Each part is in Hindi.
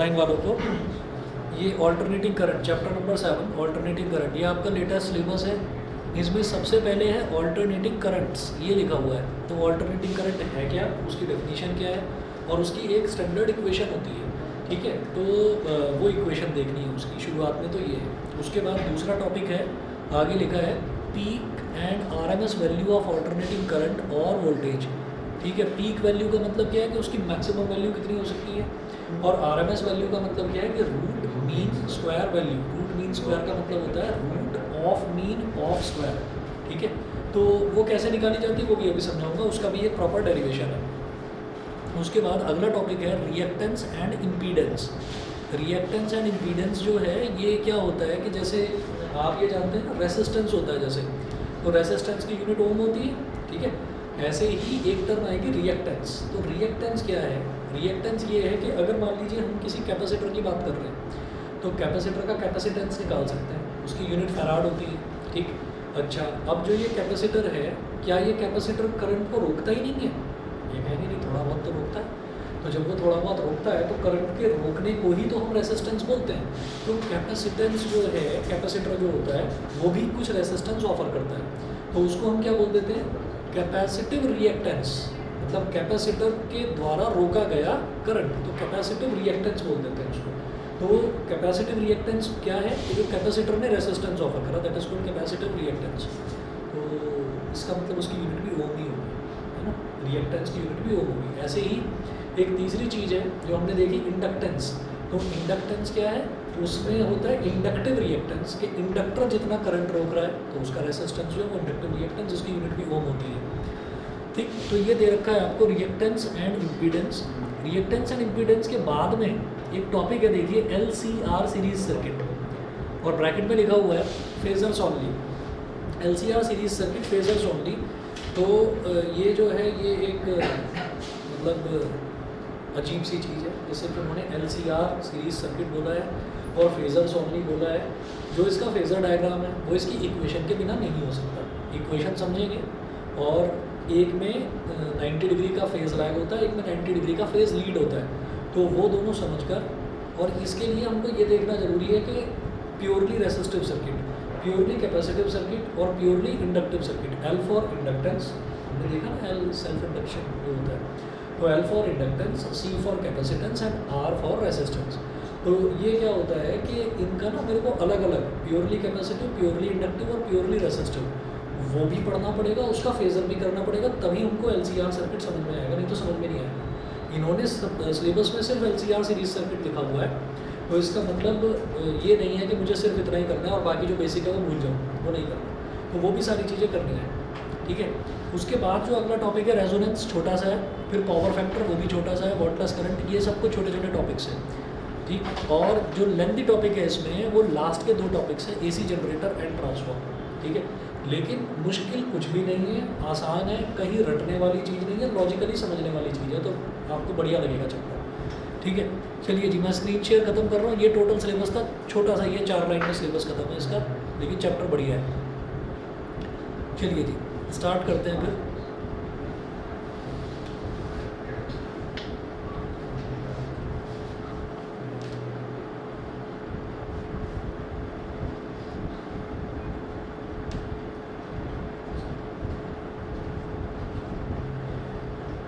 लाइन वालों को ये alternating current chapter number 7 alternating current, ये आपका लेटेस्ट सिलेबस है। इसमें सबसे पहले है ऑल्टरनेटिंग करंट्स, ये लिखा हुआ है। तो ऑल्टरनेटिंग करंट है क्या, उसकी डेफिनेशन क्या है, और उसकी एक स्टैंडर्ड इक्वेशन होती है। ठीक है, तो वो इक्वेशन देखनी है उसकी, शुरुआत में तो ये है। उसके बाद दूसरा टॉपिक है, आगे लिखा है peak and RMS value of alternating current और वोल्टेज। ठीक है, पीक वैल्यू का मतलब क्या है कि उसकी मैक्सिमम वैल्यू कितनी हो सकती है, और आरएमएस वैल्यू का मतलब क्या है कि root mean square value. Root mean square का मतलब होता है root of mean of square. ठीक है, तो वो कैसे निकाली जाती है वो भी अभी समझाऊंगा, उसका भी एक प्रॉपर डेरिवेशन है। उसके बाद अगला टॉपिक है reactance and impedance. Reactance and impedance जो है ये क्या होता है कि जैसे आप ये जानते हैं ना, रेसिस्टेंस होता है जैसे, तो रेसिस्टेंस की यूनिट ओम होती है। ठीक है, ऐसे ही एक टर्म आएगी रिएक्टेंस। तो रिएक्टेंस क्या है, रिएक्टेंस ये है कि अगर मान लीजिए हम किसी कैपेसिटर की बात कर रहे हैं तो कैपेसिटर का कैपेसिटेंस निकाल सकते हैं, उसकी यूनिट फैराड होती है। ठीक, अच्छा अब जो ये कैपेसिटर है, क्या ये कैपेसिटर करंट को रोकता ही नहीं है, ये कहेंगे नहीं थोड़ा बहुत तो रोकता है। तो जब वो थोड़ा बहुत रोकता है तो करंट के रोकने को ही तो हम रेसिस्टेंस बोलते हैं। तो कैपेसिटेंस जो है, कैपेसिटर जो होता है वो भी कुछ रेसिस्टेंस ऑफर करता है, तो उसको हम क्या बोल देते हैं, कैपेसिटिव रिएक्टेंस। मतलब कैपेसिटर के द्वारा रोका गया करंट, तो कैपेसिटिव रिएक्टेंस बोल देते हैं उसको। तो कैपेसिटिव रिएक्टेंस क्या है कि जो कैपेसिटर ने रेसिस्टेंस ऑफर करा, that is called capacitive reactance. तो इसका मतलब उसकी यूनिट भी ओम ही होगी, है ना, रिएक्टेंस की यूनिट भी ओम होगी। ऐसे ही एक तीसरी चीज़ है जो हमने देखी, इंडक्टेंस। तो इंडक्टेंस क्या है, उसमें होता है इंडक्टिव रिएक्टेंस, कि इंडक्टर जितना करंट रोक रहा है तो उसका रेसिस्टेंस जो है वो इंडक्टिव रिएक्टेंस, जिसकी यूनिट भी ओम होती है। ठीक, तो ये दे रखा है आपको reactance and impedance. Reactance and impedance के बाद में एक टॉपिक है, देखिए LCR सीरीज सर्किट, और ब्रैकेट में लिखा हुआ है phasors only. LCR series circuit phasors only. तो ये जो है ये एक मतलब अजीब सी चीज़ है, जिससे कि उन्होंने LCR सीरीज सर्किट बोला है और फेजर्स ओनली बोला है। जो इसका फेजर डायग्राम है वो इसकी इक्वेशन के बिना नहीं हो सकता। इक्वेशन समझेंगे, और एक में 90 डिग्री का फेज लैग होता है, एक में 90 डिग्री का फेज लीड होता है, तो वो दोनों समझकर, और इसके लिए हमको ये देखना ज़रूरी है कि purely resistive circuit, purely capacitive circuit और purely inductive circuit. L for inductance, हमने देखा ना, L सेल्फ इंडक्शन जो होता है, तो L for inductance, C for capacitance and R for resistance. तो ये क्या होता है कि इनका ना मेरे को अलग अलग, प्योरली कैपेसिटिव, प्योरली इंडक्टिव और प्योरली रेसिस्टिव, वो भी पढ़ना पड़ेगा, उसका फेजर भी करना पड़ेगा, तभी हमको LCR सर्किट समझ में आएगा, नहीं तो समझ में नहीं आएगा। इन्होंने सिलेबस में सिर्फ LCR सीरीज सर्किट लिखा हुआ है, तो इसका मतलब ये नहीं है कि मुझे सिर्फ इतना ही करना है और बाकी जो बेसिक है वो भूल जाऊँ, वो नहीं करना। तो वो भी सारी चीज़ें करनी है। ठीक है, उसके बाद जो अगला टॉपिक है रेजोनेंस, छोटा सा है, फिर पावर फैक्टर, वो भी छोटा सा है, वॉटलेस करंट, ये सब कुछ छोटे छोटे टॉपिक्स हैं। ठीक, और जो लेंथी टॉपिक है इसमें वो लास्ट के 2 टॉपिक्स हैं, AC जनरेटर एंड ट्रांसफॉर्मर। ठीक है, लेकिन मुश्किल कुछ भी नहीं है, आसान है, कहीं रटने वाली चीज़ नहीं है, लॉजिकली समझने वाली चीज़ है, तो आपको बढ़िया लगेगा चैप्टर। ठीक है, चलिए जी, मैं स्क्रीन शेयर खत्म कर रहा हूँ। ये टोटल सिलेबस था, छोटा सा, ये 4 लाइन में सिलेबस खत्म है इसका, लेकिन चैप्टर बढ़िया है। चलिए जी, स्टार्ट करते हैं फिर।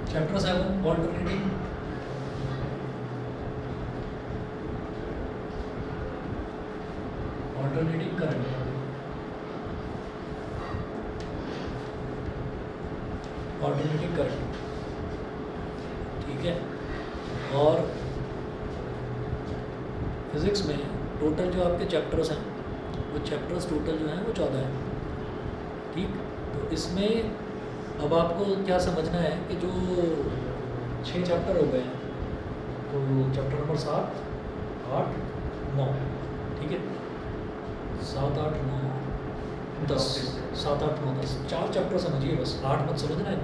Chapter 7 alternating current. Alternating current, ठीक है, और फिज़िक्स में टोटल जो आपके चैप्टर्स हैं, वो चैप्टर्स टोटल जो हैं वो 14 हैं। ठीक, तो इसमें अब आपको क्या समझना है कि जो 6 चैप्टर हो गए हैं, तो चैप्टर नंबर 7, 8, 9, ठीक है, 7, 8, 9, 10, 7, 8, 9, 10, 4 चैप्टर समझिए बस, 8 मत समझना है,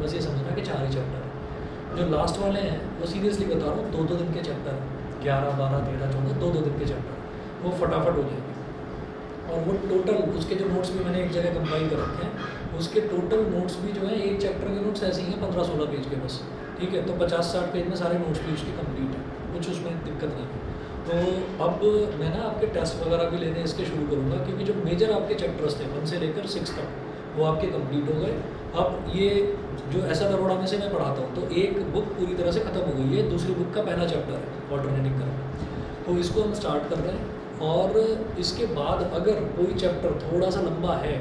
बस ये समझना कि 4 ही चैप्टर है। जो लास्ट वाले हैं वो सीरियसली बता रहा हूँ, 2-2 दिन के चैप्टर हैं, 11, 12, 13, 14, 2-2 दिन के चैप्टर, वो फटाफट हो जाएंगे। और वो टोटल उसके जो नोट्स भी मैंने एक जगह कंपाइल कर रखे हैं, उसके टोटल नोट्स भी जो है, एक चैप्टर के नोट्स ऐसे ही हैं 15-16 पेज के बस। ठीक है, तो 50-60 पेज में सारे नोट्स भी उसके कंप्लीट हैं, कुछ उसमें दिक्कत नहीं है। तो अब मैं ना आपके टेस्ट वगैरह भी लेने इसके शुरू करूँगा, क्योंकि जो मेजर आपके चैप्टर्स थे 1 से लेकर 6 तक वो आपके कंप्लीट हो गए। अब ये जो ऐसा दरोड़ा में से मैं पढ़ाता हूँ, तो एक बुक पूरी तरह से ख़त्म हो गई है, दूसरी बुक का पहला चैप्टर है ऑल्टरनेटिंग करंट, तो इसको हम स्टार्ट कर रहे हैं। और इसके बाद अगर कोई चैप्टर थोड़ा सा लंबा है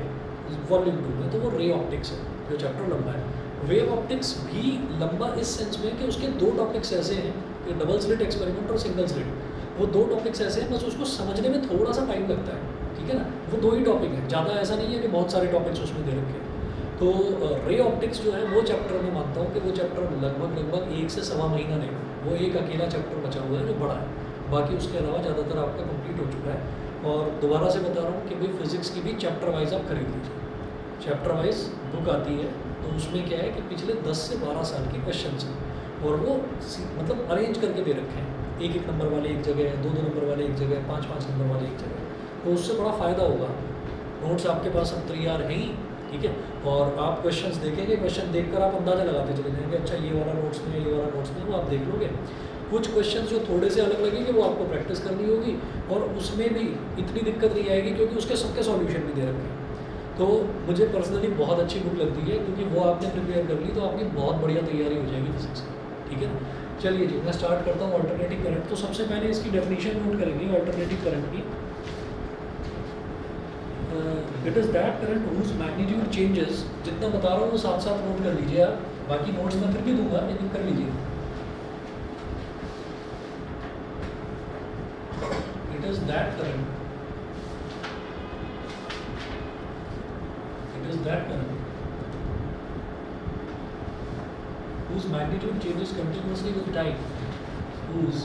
वॉल्यूम 2 में, तो वो रे ऑप्टिक्स है, जो चैप्टर लंबा है। वेव ऑप्टिक्स भी लंबा इस सेंस में कि उसके 2 टॉपिक्स ऐसे हैं कि डबल स्लिट एक्सपेरिमेंट और सिंगल स्लिट, वो 2 टॉपिक्स ऐसे हैं, बस उसको समझने में थोड़ा सा टाइम लगता है, ठीक है ना। वो 2 ही टॉपिक हैं, ज़्यादा ऐसा नहीं है कि बहुत सारे टॉपिक्स उसमें दे रखे हैं। तो रे ऑप्टिक्स जो है वो चैप्टर मैं मानता हूँ कि वो चैप्टर लगभग 1 से सवा महीना लेगा, वो एक अकेला चैप्टर बचा हुआ है जो बड़ा है, बाकी उसके अलावा ज़्यादातर आपका कंप्लीट हो चुका है। और दोबारा से बता रहा हूँ कि भाई फिज़िक्स की भी चैप्टर वाइज आप खरीद लीजिए, चैप्टर वाइज बुक आती है, तो उसमें क्या है कि पिछले 10 से 12 साल के क्वेश्चन हैं, और वो मतलब अरेंज करके दे रखे हैं, 1-1 नंबर वाले एक जगह, 2-2 नंबर वाले एक जगह, 5-5 नंबर वाले एक जगह, तो उससे बड़ा फ़ायदा होगा। नोट्स आपके पास अब तैयार हैं ही, ठीक है, और आप क्वेश्चंस देखेंगे, क्वेश्चन देखकर आप अंदाज़ा लगाते चले जाएंगे, अच्छा ये वाला नोट्स में, ये वाला नोट्स में, वो आप देख लोगे। कुछ क्वेश्चन जो थोड़े से अलग लगेंगे वो आपको प्रैक्टिस करनी होगी, और उसमें भी इतनी दिक्कत नहीं आएगी क्योंकि उसके सबके सॉल्यूशन भी दे रखे हैं। तो मुझे पर्सनली बहुत अच्छी बुक लगती है, क्योंकि वो आपने प्रिपेयर कर ली तो आपकी बहुत बढ़िया तैयारी हो जाएगी फिजिक्स की, ठीक है। चलिए जी, मैं स्टार्ट करता हूँ अल्टरनेटिव करंट। तो सबसे पहले इसकी डेफिनेशन नोट करेंगे अल्टरनेटिव करंट की। It is that current whose magnitude changes, जितना बता रहा हूँ वो साथ साथ नोट कर लीजिए आप, बाकी नोट्स मैं फिर भी दूंगा लेकिन कर लीजिए। It is that current, it is that current whose magnitude changes continuously with time, whose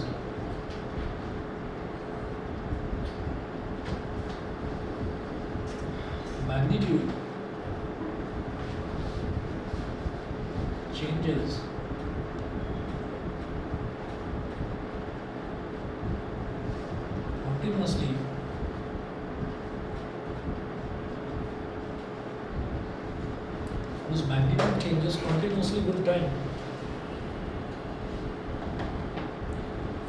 magnitude changes continuously whose magnitude changes continuously with time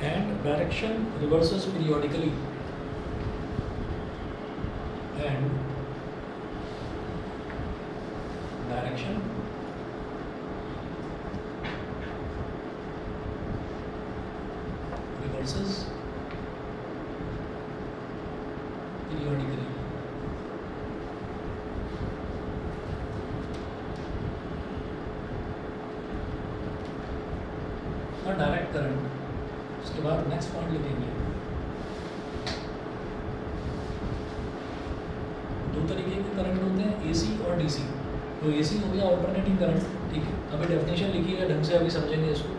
and direction reverses periodically, and direction reverses periodically. और डायरेक्ट करंट, उसके बाद नेक्स्ट पॉइंट लिखेंगे। 2 तरीके के करंट होते हैं, एसी और डीसी। तो एसी हो गया अल्टरनेटिंग करंट, ठीक है, अभी डेफिनेशन लिखी है ढंग से, अभी समझेंगे इसको।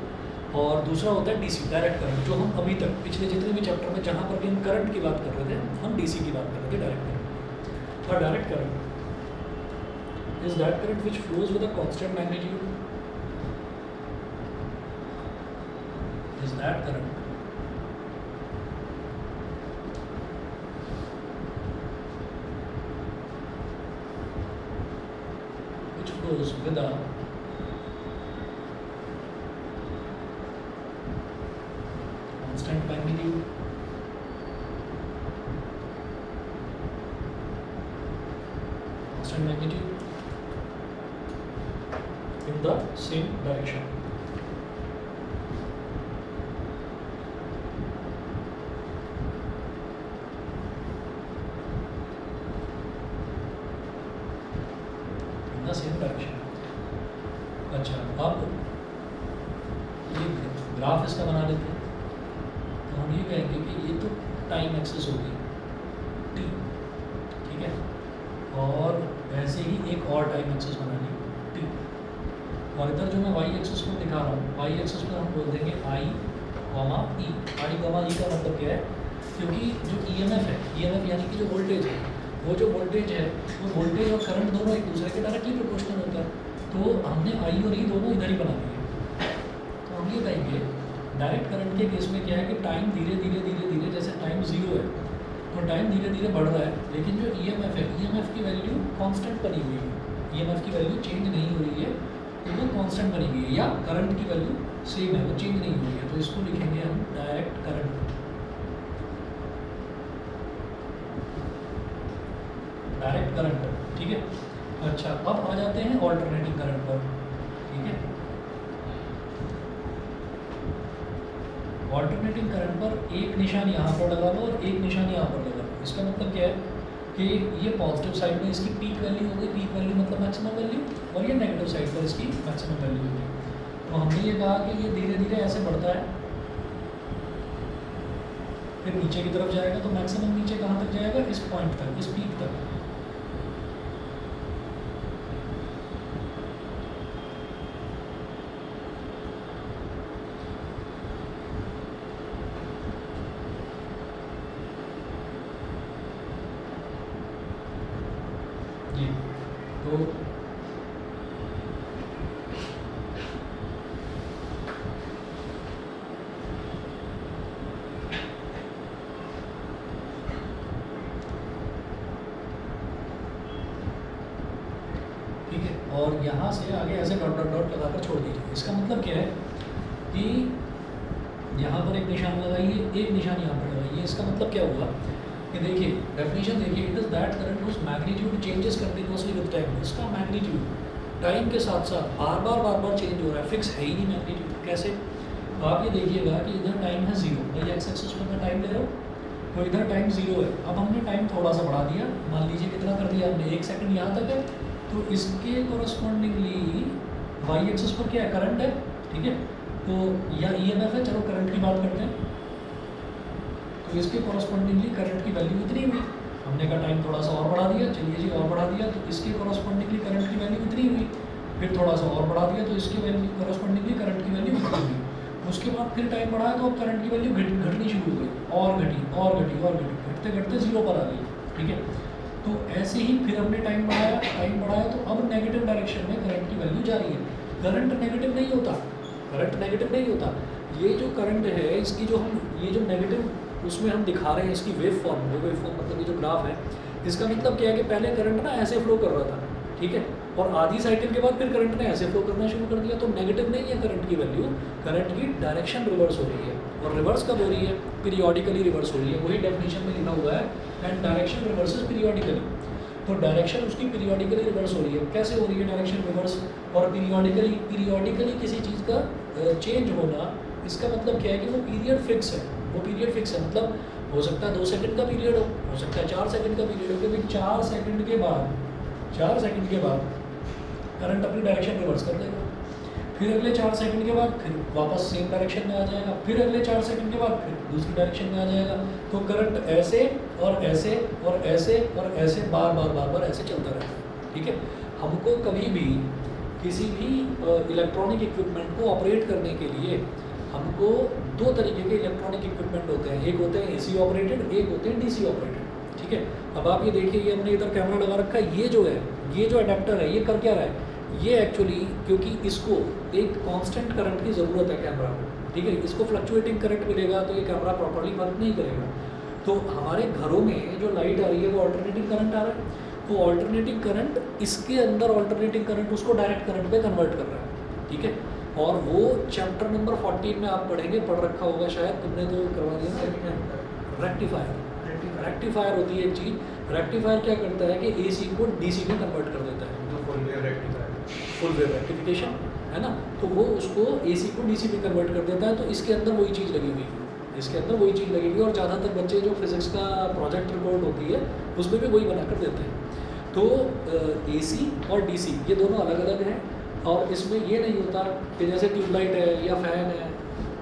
और दूसरा होता है डीसी, डायरेक्ट करंट, जो हम अभी तक पिछले जितने भी चैप्टर में जहाँ पर भी हम करंट की बात कर रहे थे, हम डीसी की बात कर रहे थे, डायरेक्ट करंट। और direct current is that current which flows with a constant magnitude, is that current which flows with a constant magnitude, in the same direction. Same direction. अच्छा, अब ये ग्राफ इसका बना लेते हैं, तो हम ये कहेंगे कि ये तो टाइम एक्सेस होगी टी, ठीक है, और वैसे ही एक और टाइम एक्सेस बना ली टी, और इधर जो मैं वाई एक्सेस को दिखा रहा हूँ, वाई एक्सेस में हम बोल देंगे आई कॉमा ई। आई कॉमा ई का मतलब क्या है, क्योंकि जो ईएमएफ है, ईएमएफ यानी कि जो वोल्टेज है, वो जो वोल्टेज है, वो वोल्टेज और करंट दोनों एक दूसरे के डायरेक्टली प्रोपोर्शनल होता है, तो हमने आई और ई दोनों इधर ही बना दिए। तो हम ये कहेंगे डायरेक्ट करंट के केस में क्या है कि टाइम धीरे धीरे जैसे टाइम 0 है तो टाइम धीरे धीरे बढ़ रहा है, लेकिन जो ईएमएफ है, ईएमएफ की वैल्यू कांस्टेंट बनी हुई है, ईएमएफ की वैल्यू चेंज नहीं हो रही है, तो वो कांस्टेंट बनी हुई है, या करंट की वैल्यू सेम है, वो चेंज नहीं हुई है, तो इसको लिखेंगे हम डायरेक्ट करंट। डायरेक्ट करंट, ठीक है। अच्छा, अब आ जाते हैं ऑल्टरनेटिंग करंट पर, ठीक है। ऑल्टरनेटिंग करंट पर एक निशान यहाँ पर लगा लो और एक निशान यहाँ पर लगा लो। इसका मतलब क्या है कि ये पॉजिटिव साइड में इसकी पीक वैल्यू होगी, पीक वैल्यू मतलब मैक्सिमम वैल्यू, और ये नेगेटिव साइड पर इसकी मैक्सिमम वैल्यू होगी। तो हमने ये कहा कि ये धीरे धीरे ऐसे बढ़ता है, फिर नीचे की तरफ जाएगा, तो मैक्सिमम नीचे कहाँ तक जाएगा, इस पॉइंट तक, इस पीक तक। जी, तो ठीक है, और यहाँ से आगे ऐसे डॉट डॉट डॉट लगाकर छोड़ दीजिए। इसका मतलब क्या है कि यहाँ पर एक निशान लगाइए, एक निशान यहाँ पर लगाइए। इसका मतलब क्या हुआ कि देखिए, डेफिनेशन देखिए, it is that current whose magnitude changes continuously with time. इसका मैग्नीट्यूड टाइम के साथ साथ बार बार चेंज हो रहा है, फिक्स है ही नहीं मैग्नीट्यूड। कैसे? तो आप ये देखिएगा कि इधर टाइम है 0, भाई एक्स एक्सिस पर मैं टाइम ले रहा हूँ, तो इधर टाइम 0 है। अब हमने टाइम थोड़ा सा बढ़ा दिया, मान लीजिए कितना कर दिया हमने, 1 सेकंड यहाँ तक है, तो इसके कोरस्पॉन्डिंगली वाई एक्सिस पर क्या है, करंट है, ठीक है। तो या ईएमएफ है, चलो करंट की बात करते हैं। तो इसके कोरस्पॉन्डिंगली करंट की वैल्यू इतनी हुई, हमने कहा टाइम थोड़ा सा और बढ़ा दिया, चलिए जी और बढ़ा दिया, तो इसके कोरस्पॉन्डिंगली करंट की वैल्यू इतनी हुई, फिर थोड़ा सा और बढ़ा दिया, तो इसके वैल्यू कोरस्पॉन्डिंगली करंट की वैल्यू इतनी हुई। उसके बाद फिर टाइम बढ़ाया, तो अब करंट की वैल्यू घटनी शुरू हो गई, और घटी और घटी और घटी, घटते घटते 0 पर आ गई, ठीक है। तो ऐसे ही फिर हमने टाइम बढ़ाया, तो अब नेगेटिव डायरेक्शन में करंट की वैल्यू जा रही है। करंट नेगेटिव नहीं होता, करंट नेगेटिव नहीं होता। ये जो करंट है, इसकी जो हम ये जो नेगेटिव उसमें हम दिखा रहे हैं इसकी वेव फॉर्म, वेव फॉर्म मतलब ये जो ग्राफ है, इसका मतलब क्या है कि पहले करंट ना ऐसे फ्लो कर रहा था, ठीक है, और आधी साइकिल के बाद फिर करंट ने ऐसे फ्लो करना शुरू कर दिया। तो नेगेटिव नहीं है करंट की वैल्यू, करंट की डायरेक्शन रिवर्स हो रही है। और रिवर्स कब हो रही है? पीरियोडिकली रिवर्स हो रही है, वही डेफिनेशन में लिखा हुआ है, एंड डायरेक्शन रिवर्सेस पीरियोडिकली। तो डायरेक्शन उसकी पीरियोडिकली रिवर्स हो रही है। कैसे हो रही है डायरेक्शन रिवर्स और पीरियोडिकली किसी चीज़ का चेंज होना, इसका मतलब क्या है कि वो पीरियड फिक्स है, वो पीरियड फिक्स है। मतलब हो सकता है 2 सेकंड का पीरियड हो सकता है 4 सेकंड का पीरियड हो, क्योंकि 4 सेकंड के बाद करंट अपनी डायरेक्शन रिवर्स कर देगा, फिर अगले 4 सेकंड के बाद फिर वापस सेम डायरेक्शन में आ जाएगा, फिर अगले 4 सेकंड के बाद फिर दूसरी डायरेक्शन में आ जाएगा। तो करंट ऐसे और ऐसे और ऐसे और ऐसे बार ऐसे चलता रहेगा, ठीक है। हमको कभी भी किसी भी इलेक्ट्रॉनिक इक्विपमेंट को ऑपरेट करने के लिए हमको 2 तरीके के इलेक्ट्रॉनिक इक्विपमेंट होते हैं, एक होते हैं एसी ऑपरेटेड, एक होते हैं डीसी ऑपरेटेड, ठीक है। अब आप ये देखिए, ये हमने इधर कैमरा लगा रखा है, ये जो है, ये जो अडेप्टर है, ये कर क्या रहा है, ये एक्चुअली क्योंकि इसको एक कांस्टेंट करंट की ज़रूरत है कैमरा को, ठीक है, इसको फ्लक्चुएटिंग करंट मिलेगा तो ये कैमरा प्रॉपर्ली वर्क नहीं करेगा। तो हमारे घरों में जो लाइट आ रही है वो ऑल्टरनेटिंग करंट आ रहा है, तो ऑल्टरनेटिंग करंट इसके अंदर ऑल्टरनेटिंग करंट उसको डायरेक्ट करंट पे कन्वर्ट कर रहा है, ठीक है। और वो चैप्टर नंबर 14 में आप पढ़ेंगे, पढ़ रखा होगा शायद, तुमने तो करवा दिया। रेक्टिफायर होती है एक चीज़। रेक्टिफायर क्या करता है कि एसी को डीसी में कन्वर्ट कर देता है, जो फुल वेव रेक्टिफिकेशन है ना, तो वो उसको एसी को डीसी में कन्वर्ट कर देता है। तो इसके अंदर वही चीज़ लगी हुई है, इसके अंदर वही चीज़ लगी हुई है, और ज़्यादातर बच्चे जो फिज़िक्स का प्रोजेक्ट रिपोर्ट होती है उसमें भी वही बना कर देते हैं। तो एसी और डीसी ये दोनों अलग अलग हैं, और इसमें ये नहीं होता कि जैसे ट्यूबलाइट है या फ़ैन है,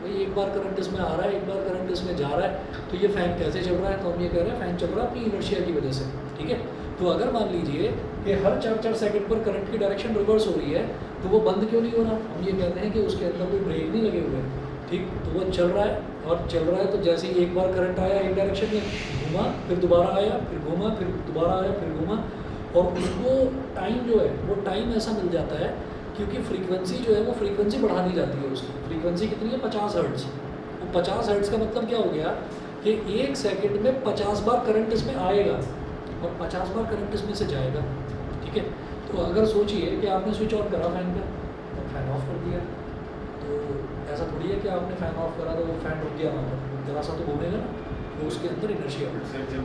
भाई एक बार करंट इसमें आ रहा है, एक बार करंट इसमें जा रहा है, तो ये फ़ैन कैसे चल रहा है, तो हम ये कह रहे हैं फ़ैन चल रहा है अपनी इनर्शिया की वजह से, ठीक है। तो अगर मान लीजिए कि हर 4-4 सेकंड पर करंट की डायरेक्शन रिवर्स हो रही है, तो वो बंद क्यों नहीं हो रहा? हम ये कहते हैं कि उसके अंदर कोई ब्रेक नहीं लगे हुए हैं, ठीक। तो वो चल रहा है और चल रहा है, तो जैसे ही एक बार करंट आया एक डायरेक्शन में घूमा, फिर दोबारा आया, फिर घूमा, फिर दोबारा आया, फिर घूमा, और उसको टाइम जो है वो टाइम ऐसा मिल जाता है क्योंकि फ्रीक्वेंसी जो है वो फ्रीक्वेंसी बढ़ा दी जाती है। उसकी फ्रीक्वेंसी कितनी है? 50 हर्ट्ज़। तो 50 हर्ट्ज़ का मतलब क्या हो गया कि 1 सेकंड में 50 बार करंट इसमें आएगा और 50 बार करंट इसमें से जाएगा, ठीक है। तो अगर सोचिए कि आपने स्विच ऑन करा फैन का, फैन ऑफ कर दिया। तो ऐसा थोड़ी है कि आपने फ़ैन ऑफ करा तो वो फ़ैन रुक गया वहाँ पर, जरा सा तो घूमेगा ना, तो उसके अंदर इनर्शिया होगा। सर जब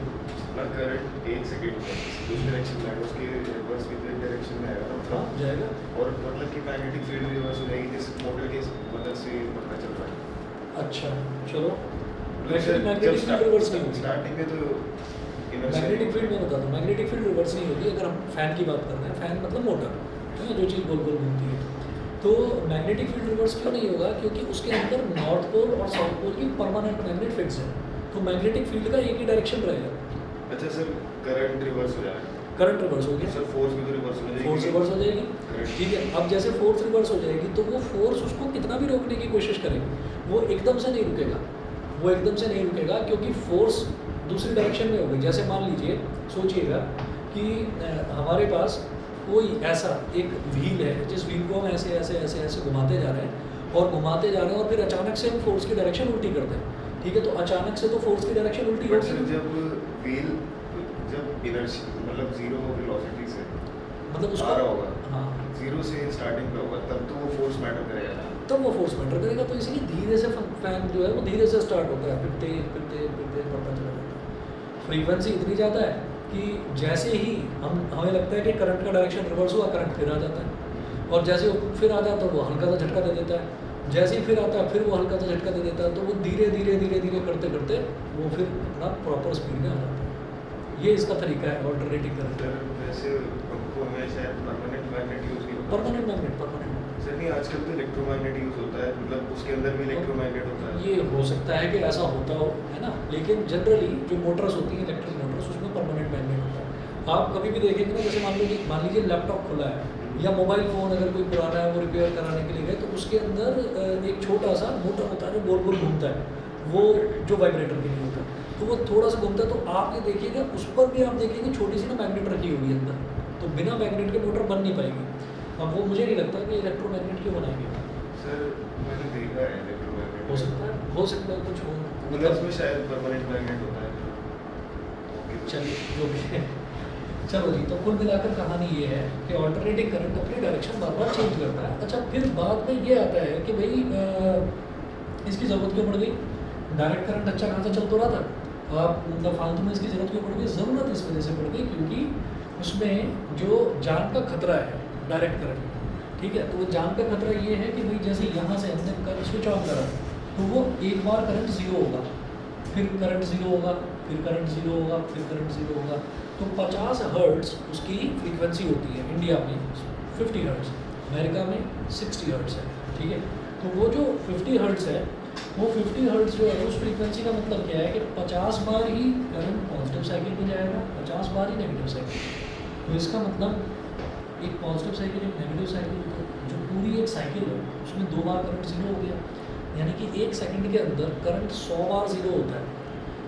अपना करंट 1 सेकंड में उस डायरेक्शन में आएगा, उसके रिवर्स विपरीत डायरेक्शन में आएगा ना, हाँ मतलब जाएगा। और मतलब कि मैग्नेटिक फील्ड रिवर्स हो जाएगी जिस मोटर के मदद से पता चल रहा है। अच्छा चलो, जब मैग्नेटिक फील्ड रिवर्स नहीं होगी। स्टार्टिंग में तो मैग्नेटिक फील्ड में बता दो, मैग्नेटिक फील्ड रिवर्स नहीं होगी अगर हम फ़ैन की बात कर रहे हैं। फ़ैन मतलब मोटर है ना, जो चीज़ गोल गोल घूमती है। तो मैग्नेटिक फील्ड रिवर्स क्यों नहीं होगा? क्योंकि उसके अंदर नॉर्थ पोल और साउथ पोल की परमानेंट मैग्नेट फिक्स है, तो मैग्नेटिक फील्ड का एक ही डायरेक्शन रहेगा। अच्छा सर, करंट रिवर्स हो जाएगा, करंट रिवर्स हो गया, सर फोर्स भी तो रिवर्स हो जाएगी। फोर्स रिवर्स हो जाएगी, ठीक है। अब जैसे फोर्स रिवर्स हो जाएगी तो वो फोर्स उसको कितना भी रोकने की कोशिश करेगी, वो एकदम से नहीं रुकेगा, वो एकदम से नहीं रुकेगा, क्योंकि फोर्स दूसरी डायरेक्शन में होगी। जैसे मान लीजिए, सोचिएगा कि हमारे पास कोई ऐसा एक व्हील है, जिस व्हील को हम ऐसे ऐसे ऐसे ऐसे घुमाते जा रहे हैं और घुमाते जा रहे हैं, और फिर अचानक से हम फोर्स की डायरेक्शन उल्टी कर दें, ठीक है। तो अचानक से तो फोर्स की डायरेक्शन उल्टी बट सर होगी, जब व्हील जब इनर्शिया मतलब जीरो वेलोसिटी से मतलब आ उसका रहा होगा, हाँ, जीरो से स्टार्टिंग पे होगा, तब तो वो फोर्स मैटर करेगा ना। तब वो फोर्स मैटर करेगा। तो इसीलिए धीरे से फैन जो है वो धीरे से स्टार्ट होता है, फिर तेज फिर तेज फिर तेज बढ़ता चला जाता है। फ्रीक्वेंसी इतनी ज़्यादा है कि जैसे ही हमें लगता है कि करंट का डायरेक्शन रिवर्स हुआ, करंट फिर आ जाता है, और जैसे वो फिर आता है तो वो हल्का सा झटका दे देता है, जैसे ही फिर आता है फिर वो हल्का सा झटका दे देता है। तो वो धीरे धीरे धीरे धीरे करते करते वो फिर अपना प्रॉपर स्पीड में आ जाता है। ये इसका तरीका है ऑल्टरनेटिंग करंट। सर वैसे हमको हमेशा परमानेंट मैग्नेट यूज नहीं होता। परमानेंट मैग्नेट, परमानेंट सर नहीं, आजकल तो इलेक्ट्रोमैग्नेट यूज होता है, मतलब उसके अंदर भी इलेक्ट्रोमैग्नेट होता है। ये हो सकता है कि ऐसा होता हो, है ना, लेकिन जनरली जो मोटर्स होती हैं, इलेक्ट्रिक मोटर्स, उसमें परमानेंट मैग्नेट होता है। आप कभी भी देखेंगे ना, जैसे मान लीजिए लैपटॉप खुला है या मोबाइल फ़ोन अगर कोई पुराना है वो रिपेयर कराने के लिए गए, तो उसके अंदर एक छोटा सा मोटर होता है जो गोल गोल घूमता है, वो जो वाइब्रेटर के लिए होता है। तो वो थोड़ा सा घूमता है, तो आप ये देखिएगा उस पर भी आप देखेंगे छोटी सी ना मैग्नेट रखी होगी अंदर, तो बिना मैग्नेट के मोटर बन नहीं पाएगी। अब वो मुझे नहीं लगता कि इलेक्ट्रोमैग्नेट क्यों बनाएंगे। सर मैंने देखा है इलेक्ट्रोमैग्नेट। हो सकता है कुछ हो, मतलब उसमें शायद परमानेंट मैग्नेट होता है। ओके चलिए जो भी है। चलो जी, तो कुल मिलाकर कहानी ये है कि ऑल्टरनेटिंग करंट अपनी डायरेक्शन बार बार चेंज करता है। अच्छा, फिर बाद में ये आता है कि भाई इसकी ज़रूरत क्यों पड़ गई? डायरेक्ट करंट अच्छा खासा चल तो रहा था, आप मतलब फालतू में इसकी ज़रूरत क्यों पड़ गई? ज़रूरत इस वजह से पड़ गई क्योंकि उसमें जो जान का खतरा है डायरेक्ट करंट, ठीक है। तो वो जान का खतरा ये है कि भाई जैसे यहाँ से हमने करंट स्विच ऑन करा तो वो एक बार करंट ज़ीरो होगा, फिर करंट ज़ीरो होगा, फिर करंट ज़ीरो होगा, फिर करंट ज़ीरो होगा। तो 50 हर्ट्ज़ उसकी फ्रीक्वेंसी होती है। इंडिया में 50 हर्ट्ज़, अमेरिका में 60 हर्ट्ज़ है, ठीक है। तो वो जो 50 हर्ट्ज़ है, वो 50 हर्ट्ज़ जो है उस फ्रीक्वेंसी का मतलब क्या है कि 50 बार ही करंट पॉजिटिव साइकिल में जाएगा, 50 बार ही नेगेटिव साइकिल। तो इसका मतलब एक पॉजिटिव साइकिल, एक नेगेटिव साइकिल, जो पूरी एक साइकिल है उसमें 2 बार करंट ज़ीरो हो गया, यानी कि 1 सेकंड के अंदर करंट 100 बार ज़ीरो होता है।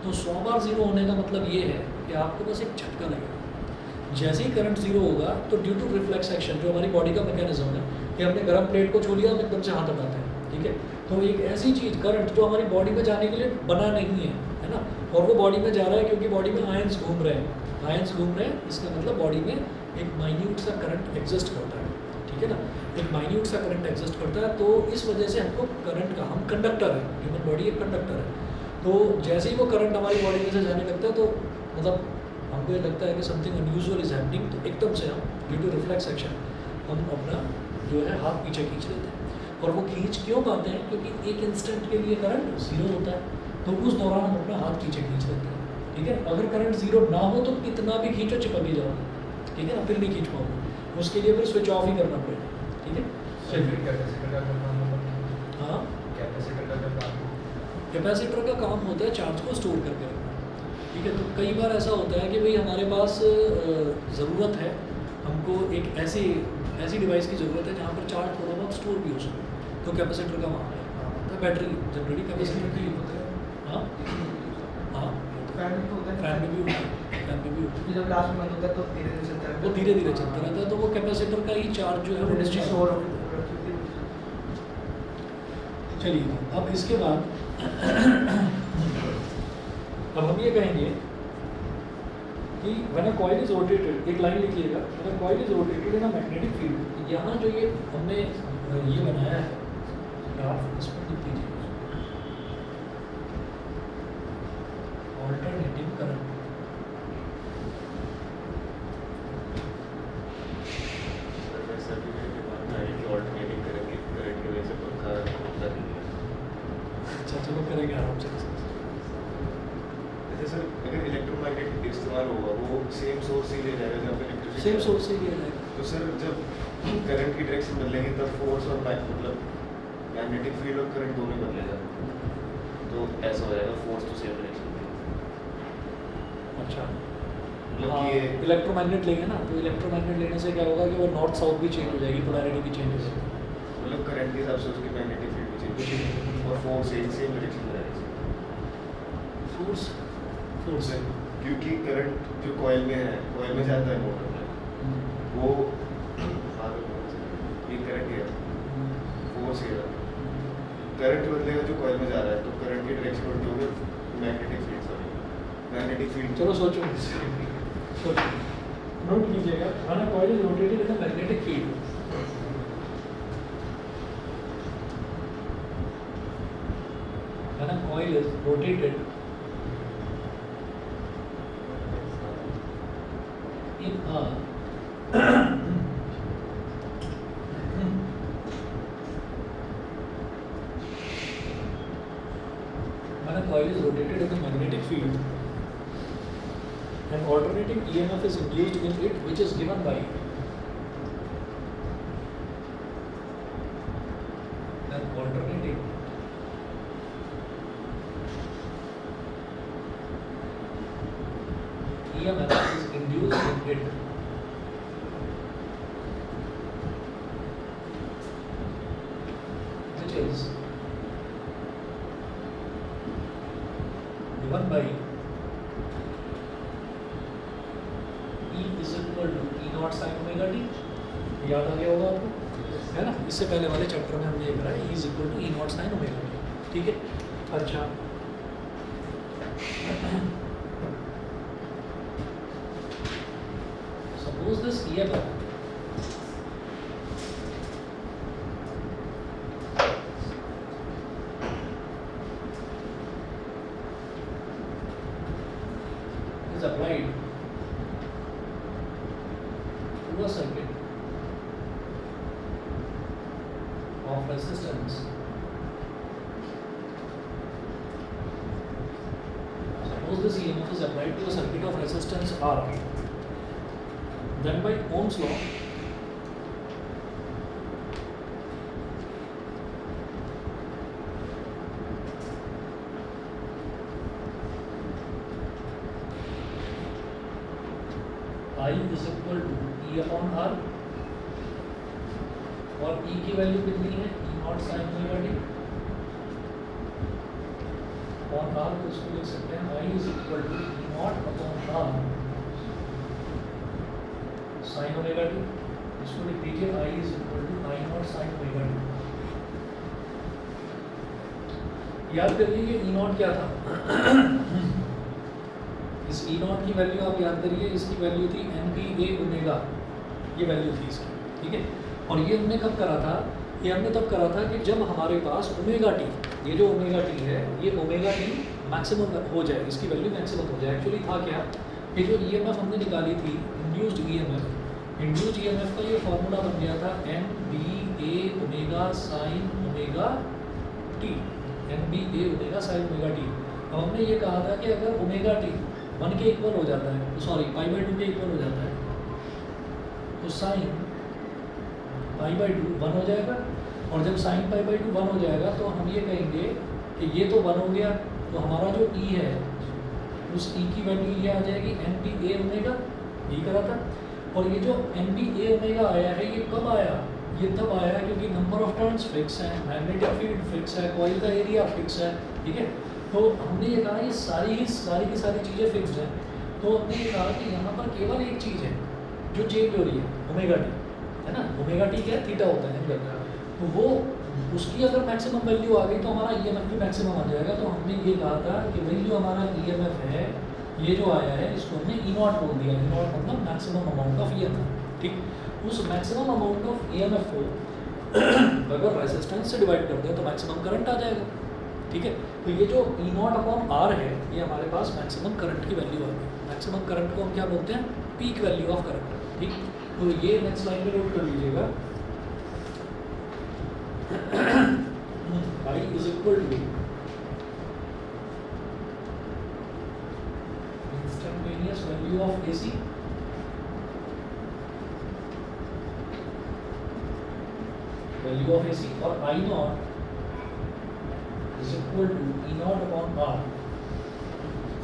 तो 100 बार ज़ीरो होने का मतलब ये है कि आपको बस एक झटका लगेगा। जैसे ही करंट ज़ीरो होगा तो ड्यू टू रिफ्लेक्स एक्शन, जो हमारी बॉडी का मैकेनिज्म है कि हमने गर्म प्लेट को छू लिया, हम एकदम से हाथ हटाते हैं, ठीक है। तो एक ऐसी चीज़ करंट जो हमारी बॉडी में जाने के लिए बना नहीं है ना, और वो बॉडी में जा रहा है क्योंकि बॉडी में आयंस घूम रहे हैं, आयंस घूम रहे हैं, इसका मतलब बॉडी में एक माइन्यूट सा करंट एग्जिस्ट करता है, ठीक है ना, एक माइन्यूट सा करंट एग्जिस्ट करता है। तो इस वजह से हमको करंट का, हम कंडक्टर है, ह्यूमन बॉडी एक कंडक्टर है। तो जैसे ही वो करंट हमारी बॉडी में से जाने लगता है तो मतलब हमको ये लगता है कि समथिंग अनयूजुअल इज हैपनिंग, तो एकदम से हम ड्यू टू रिफ्लेक्स एक्शन हम अपना जो है हाथ पीछे खींच लेते हैं। और वो खींच क्यों पाते हैं? क्योंकि एक इंस्टेंट के लिए करंट ज़ीरो होता है, तो उस दौरान हम अपना हाथ पीछे खींच लेते हैं, ठीक है। अगर करंट ज़ीरो ना हो तो कितना भी खींचो चिपक ही जाओगे, ठीक है ना, फिर नहीं खींच पाओगे, उसके लिए फिर स्विच ऑफ ही करना पड़ेगा, ठीक है। हाँ, कैपेसिटर का काम होता है चार्ज को स्टोर करके रखना, ठीक है। तो कई बार ऐसा होता है कि भाई हमारे पास ज़रूरत है, हमको एक ऐसी डिवाइस की ज़रूरत है जहाँ पर चार्ज थोड़ा बहुत स्टोर भी हो सके, तो कैपेसिटर का वहाँ है। तो बैटरी जनरली कैपेसिटर की होता है। हाँ हाँ, फैन में तो होता है, फैन में भी होता है, फैन में भी होता है, जब लास्ट में बंद होता है तो धीरे धीरे चलता है, वो धीरे धीरे चलता रहता है। तो वो कैपेसिटर का ही चार्ज जो है वो डिस्चार्ज शोर होता है। चलिए, अब इसके बाद अब हम ये कहेंगे कि when a coil is rotated, एक लाइन लिखिएगा, when a coil is rotated in a magnetic field, यहाँ जो ये हमने ये बनाया है ग्राफ, इसमें लिख दीजिए ऑल्टरनेटिंग करंट। सर्टिफिकेट के बाद में आगे की ऑल्टरनेटिंग करेंगे, करंट की वजह से पंखा होता नहीं है। अच्छा चलो करेंगे आराम से। जैसे सर अगर इलेक्ट्रोमैग्नेटिक इस्तेमाल होगा वो सेम सोर्स ही ले जाएगा जहाँ पे इलेक्ट्रिसिटी सेम सोर्स से लिया जाएगा। तो सर जब करंट की डायरेक्शन बदलेंगे तब फोर्स और मतलब मैग्नेटिक फील्ड और करंट दोनों ही बदलेगा, तो ऐसा हो जाएगा फोर्स तो सेम डायरेक्शन में। अच्छा मतलब हाँ, कि ये इलेक्ट्रोमैग्नेट लेंगे ना, तो इलेक्ट्रोमैग्नेट लेने से क्या होगा कि वो नॉर्थ साउथ भी चेंज हो जाएगी, पोलैरिटी भी चेंज हो जाएगी। मतलब करंट के हिसाब से उसकी मैग्नेटिक फील्ड भी चेंज होगी और फोर्स एक सेम डायरेक्शन में रहेगी। फोर्स फोर्स सर क्योंकि करंट जो कॉइल में है, कॉइल में जाता है मोटर में, वो ये करंट है, फोर्स है, करंट बदलेगा जो कॉइल में जा रहा है, तो करंट की डायरेक्शन उल्टी होगी, magnetic field sorry magnetic field. चलो सोचो सोचो, नोट कीजिएगा, when a coil is rotated in a magnetic field, when a coil is rotated in a when a coil is rotated in the magnetic field, an alternating EMF is induced in it, which is given by an alternating EMF is induced in it which is given by E is equal to E naught sin omega t। याद आ गया होगा आपको, है ना, इससे पहले वाले चैप्टर में हमने ये करा है, E is equal to E naught sin omega t। ठीक है, अच्छा suppose this EMF is applied to a circuit of resistance, suppose this EMF is applied to a circuit of resistance R, then by Ohm's law I is equal to E upon R, और E की वैल्यू कितनी है, E not sine omega t, और R को इसको लिख सकते हैं I is equal to E not upon R sign omega T, इसको लिख दीजिए I is equal to I not sine omega T. याद करिए ये E नॉट क्या था, इस E नॉट की वैल्यू आप याद करिए, इसकी वैल्यू थी NBA ओमेगा, ये वैल्यू थी इसकी, ठीक है। और ये हमने कब करा था, ये हमने तब करा था कि जब हमारे पास ओमेगा टी, ये जो ओमेगा टी है, ये ओमेगा टी मैक्सिमम हो जाए, इसकी वैल्यू मैक्सिमम हो जाए। एक्चुअली था क्या, ये जो EMF हमने निकाली थी, इंड्यूस्ड EMF का ये फॉर्मूला बन गया था NBA omega sine omega T, NBA omega sine omega T. अब हमने ये कहा था कि अगर ओमेगा टी 1 के इक्वल हो जाता है, सॉरी π/2 के इक्वल हो जाता है, तो साइन π/2 1 हो जाएगा, और जब साइन π/2 1 हो जाएगा तो हम ये कहेंगे कि ये तो 1 हो गया, तो हमारा जो E है उस E की वैल्यू ये आ जाएगी NBA ओमेगा, यही करा था। और ये जो NBA ओमेगा आया है, ये कब आया, ये तब आया क्योंकि नंबर ऑफ टर्न्स फिक्स है, मैग्नेटिक फील्ड फिक्स है, कॉइल का एरिया फिक्स है, ठीक है। तो हमने ये कहा ये सारी की सारी चीज़ें फिक्स्ड हैं, तो हमने ये कहा कि यहाँ पर केवल एक चीज़ है जो चेंज हो रही है, ओमेगा टी, है ना। ओमेगा टी क्या है, थीटा होता है एंगल, तो वो उसकी अगर मैक्सिमम वैल्यू आ गई तो हमारा EMF भी मैक्सिमम आ जाएगा। तो हमने ये कहा था कि भाई जो हमारा EMF है ये जो आया है इसको हमने ई नॉट बोल दिया। ई नॉट मतलब मैक्सिमम अमाउंट ऑफ ईएमएफ, ठीक। उस मैक्सिमम अमाउंट ऑफ ईएमएफ को अगर रेजिस्टेंस से डिवाइड कर दें तो मैक्सिमम करंट आ जाएगा, ठीक है। तो ये जो ई नॉट अपॉन आर है ये हमारे पास मैक्सिमम करंट की वैल्यू आ गई। मैक्सिमम करंट को हम क्या बोलते हैं? पीक वैल्यू ऑफ करंट, ठीक। तो ये नेक्स्ट लाइन में नोट कर लीजिएगा, I is equal to instantaneous value of AC और I naught is equal to E naught upon R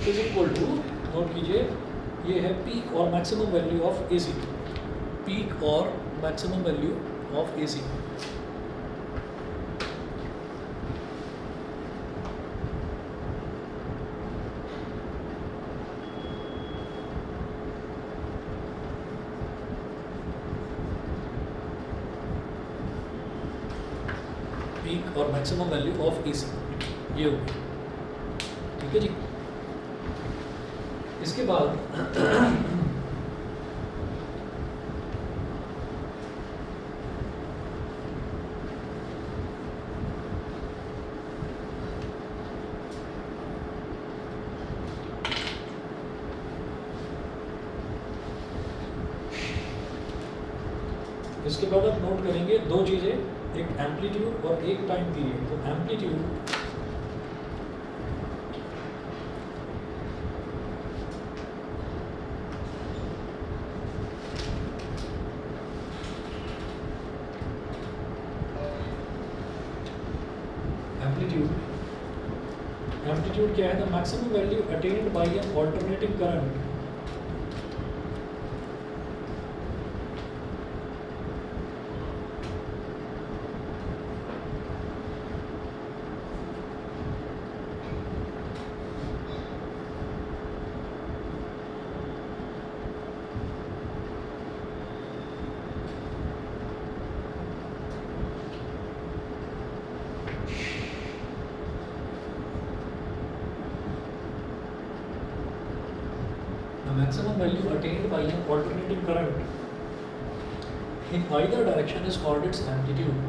is equal to, note कीजिए, ये है पीक और maximum value of AC, peak और maximum value of AC। Peak और मैक्सिमम वैल्यू ऑफ AC ये होगी, ठीक है जी। इसके बाद इसके बाद आप नोट करेंगे दो चीज़ें, एक एम्पलीट्यूड और एक टाइम पीरियड। तो एम्पलीट्यूड एम्पलीट्यूड क्या है? The maximum value attained by an alternating current maximum value attained by an alternating current in either direction is called its amplitude.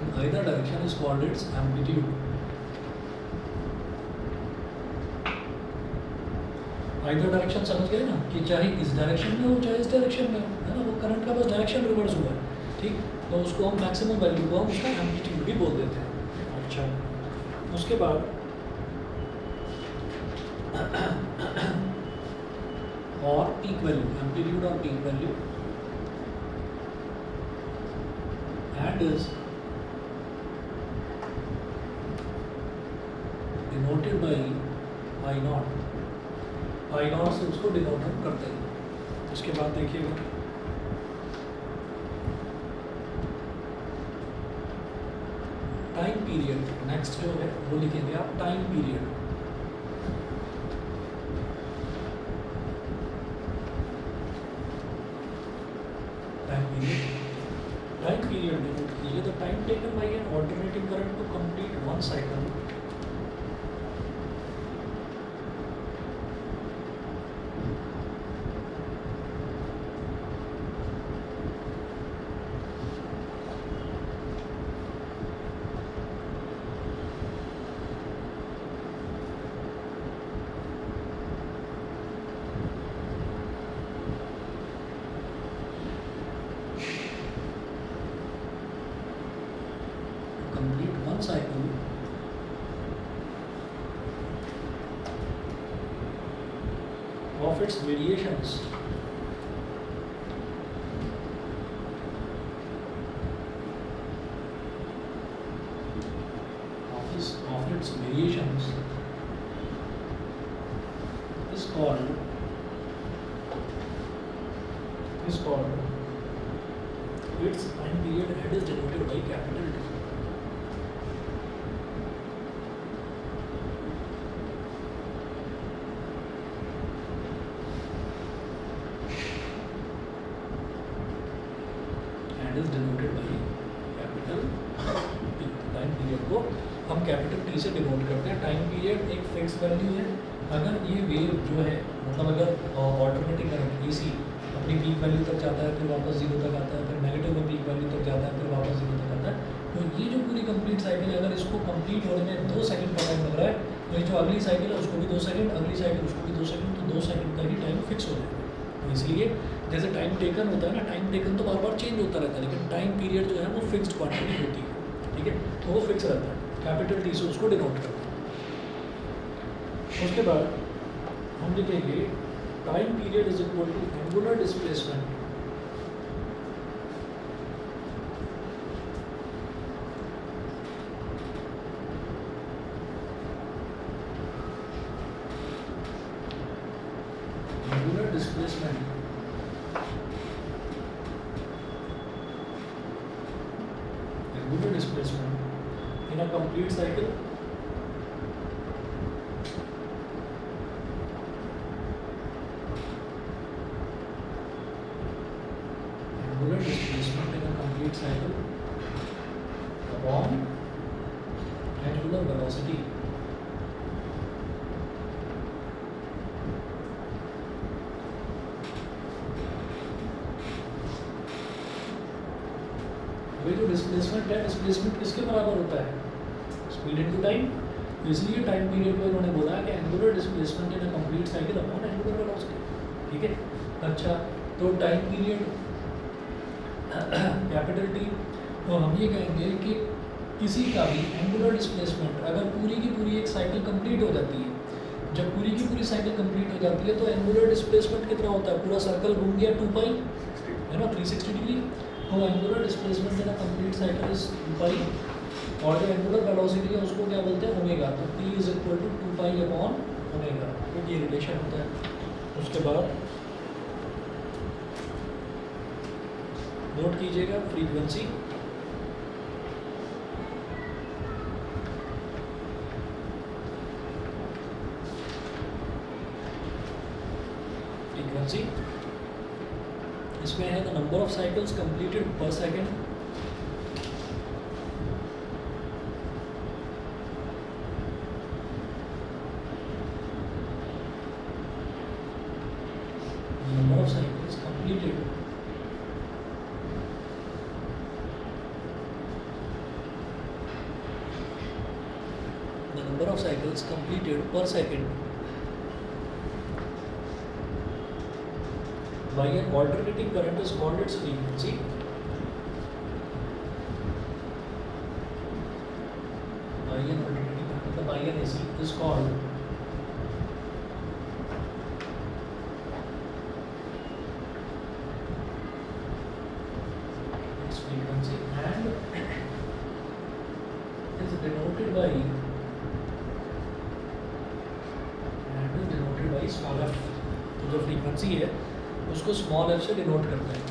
In either direction is called its amplitude. Either direction समझ गए ना, कि चाहे इस डायरेक्शन में हो चाहे इस डायरेक्शन में हो, है ना। वो करंट का बस डायरेक्शन रिवर्स हुआ है, ठीक। तो उसको हम मैक्सिमम वैल्यू को हम उसका एम्पलीट्यूड भी बोल देते हैं। अच्छा, उसके बाद और पीक वैल्यू, एम्पलीट्यूड और peak value and is denoted by I not. I not से उसको डिनोट हम करते हैं। उसके बाद देखिएगा टाइम पीरियड, नेक्स्ट जो है वो लिखेंगे आप time period. Time period denote कीजिए the time taken by an alternating current to complete one cycle cycle of its variations is called its time period and is denoted by capital T. And is denoted by capital T. Time period को हम कैपिटल टी से डिनोट करते हैं। टाइम पीरियड एक फिक्स वैल्यू है। अगर ये वेव जो है मतलब अगर ऑल्टरनेटिंग करंट AC अपनी पीक वैल्यू तक जाता है, फिर वापस जीरो तक आता है, फिर नेगेटिव में पीक वैल्यू तक जाता है, फिर वापस जीरो तक आता है, तो ये जो पूरी कंप्लीट साइकिल है, अगर इसको कंप्लीट होने में 2 सेकंड का टाइम लग रहा है, तो ये जो अगली साइकिल है उसको भी 2 सेकंड, अगली साइकिल उसको भी 2 सेकंड, तो 2 सेकंड का ही टाइम फिक्स हो जाएगा। तो इसलिए जैसे टाइम टेकन होता है ना, टाइम टेकन तो बार बार चेंज होता रहता है, लेकिन टाइम पीरियड जो है वो फिक्स्ड क्वांटिटी होती है, ठीक है, तो वो फिक्स रहता है। कैपिटल टी से उसको डिनोट करते हैं। उसके बाद हम लिखेंगे time period is equal to angular displacement displacement in a complete cycle angular displacement in a complete cycle upon angular velocity ये जो डिस्प्लेसमेंट है, डिस्प्लेसमेंट किसके बराबर होता है? Speed into time. तो इसलिए टाइम पीरियड को इन्होंने बोला है कि angular displacement in a complete cycle upon angular velocity, ठीक है। अच्छा, तो टाइम पीरियड कैपिटल टी, तो हम ये कहेंगे कि किसी का भी एंगुलर डिस्प्लेसमेंट अगर पूरी की पूरी एक साइकिल कंप्लीट हो जाती है, जब पूरी की पूरी साइकिल कंप्लीट हो जाती है तो एंगुलर डिस्प्लेसमेंट कितना होता है? पूरा सर्कल घूम गया 2 पाई, है ना, 360 डिग्री। तो angular displacement in a complete cycle is 2 पाई, और जो एंगुलर वेलोसिटी है उसको क्या बोलते हैं? ओमेगा। तो T is equal to 2 pi upon omega, तो ये रिलेशन होता है। उसके बाद नोट कीजिएगा फ्रीक्वेंसी, फ्रीक्वेंसी इसमें है the number of cycles completed per second, number of cycles completed the number of cycles completed per second by an alternating current is called its frequency. By an alternating current, the by an AC is called its frequency and is denoted by small f. तो जो फ्रीक्वेंसी है उसको स्मॉल एफ से डिनोट करते हैं।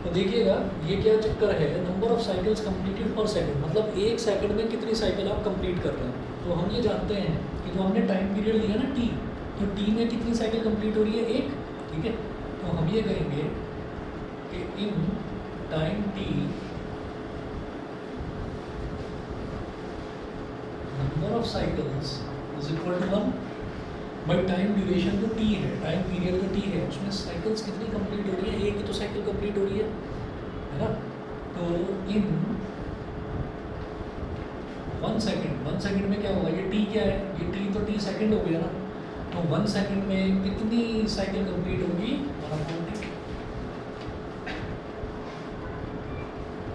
तो देखिएगा ये क्या चक्कर है, नंबर ऑफ साइकिल्स कंप्लीटेड पर सेकंड, मतलब एक सेकंड में कितनी साइकिल आप कंप्लीट कर रहे हैं। तो हम ये जानते हैं कि जो हमने टाइम पीरियड लिया ना टी, तो टी में कितनी साइकिल कंप्लीट हो रही है? एक, ठीक है। तो हम ये कहेंगे कि in time T number of cycles is equal to 1 by time duration. जो टी है, टाइम पीरियड जो टी है, उसमें साइकिल्स कितनी कंप्लीट हो रही है? एक ही तो साइकिल कंप्लीट हो रही है ना। तो इन 1 सेकेंड, 1 सेकेंड में क्या होगा? ये टी क्या है? ये टी तो टी सेकेंड हो गया ना। तो 1 सेकेंड में कितनी साइकिल कंप्लीट होगी?